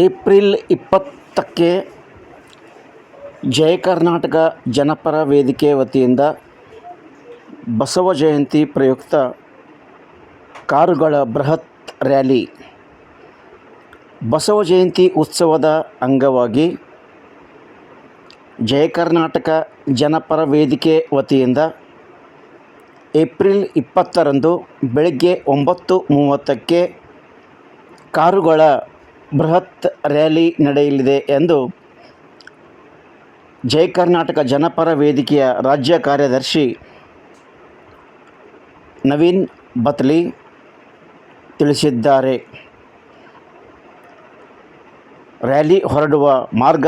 April 20ಕ್ಕೆ ಜಯ ಕರ್ನಾಟಕ ಜನಪರ ವೇದಿಕೆ ವತಿಯಿಂದ ಬಸವ ಜಯಂತಿ ಪ್ರಯುಕ್ತ ಕಾರುಗಳ ಬೃಹತ್ ರ್ಯಾಲಿ. ಬಸವ ಜಯಂತಿ ಉತ್ಸವದ ಅಂಗವಾಗಿ ಜಯ ಕರ್ನಾಟಕ ಜನಪರ ವೇದಿಕೆ ವತಿಯಿಂದ ಏಪ್ರಿಲ್ 20ರಂದು ಬೆಳಗ್ಗೆ 9:30ಕ್ಕೆ ಕಾರುಗಳ ಬೃಹತ್ ರ್ಯಾಲಿ ನಡೆಯಲಿದೆ ಎಂದು ಜಯ ಕರ್ನಾಟಕ ಜನಪರ ವೇದಿಕೆಯ ರಾಜ್ಯ ಕಾರ್ಯದರ್ಶಿ ನವೀನ್ ಬತ್ಲಿ ತಿಳಿಸಿದ್ದಾರೆ. ರ್ಯಾಲಿ ಹೊರಡುವ ಮಾರ್ಗ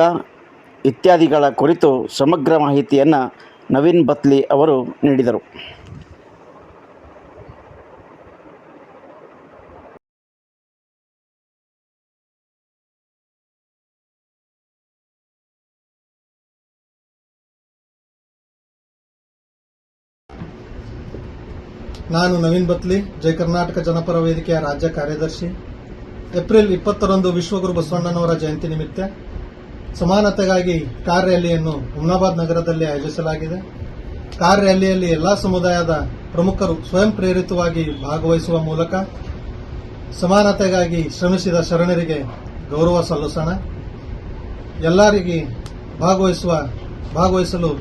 ಇತ್ಯಾದಿಗಳ ಕುರಿತು ಸಮಗ್ರ ಮಾಹಿತಿಯನ್ನು ನವೀನ್ ಬತ್ಲಿ ಅವರು ನೀಡಿದರು. ನಾನು ನವೀನ್ ಬತ್ಲಿ, ಜಯ ಕರ್ನಾಟಕ ಜನಪರ ವೇದಿಕೆಯ ರಾಜ್ಯ ಕಾರ್ಯದರ್ಶಿ. ಏಪ್ರಿಲ್ 20ರಂದು ವಿಶ್ವಗುರು ಬಸವಣ್ಣನವರ ಜಯಂತಿ ನಿಮಿತ್ತ ಸಮಾನತೆಗಾಗಿ ಕಾರ್ ರ್ಯಾಲಿಯನ್ನು ಹುಮ್ನಾಬಾದ್ ನಗರದಲ್ಲಿ ಆಯೋಜಿಸಲಾಗಿದೆ. ಕಾರ್ ರ್ಯಾಲಿಯಲ್ಲಿ ಎಲ್ಲಾ ಸಮುದಾಯದ ಪ್ರಮುಖರು ಸ್ವಯಂ ಪ್ರೇರಿತವಾಗಿ ಭಾಗವಹಿಸುವ ಮೂಲಕ ಸಮಾನತೆಗಾಗಿ ಶ್ರಮಿಸಿದ ಶರಣರಿಗೆ ಗೌರವ ಸಲ್ಲಿಸೋಣ. ಎಲ್ಲರಿಗೆ ಭಾಗವಹಿಸಲು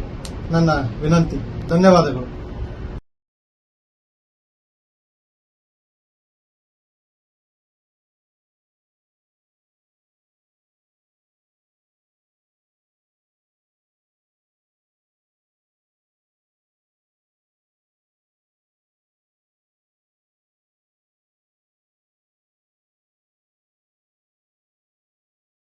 ನನ್ನ ವಿನಂತಿ. ಧನ್ಯವಾದಗಳು.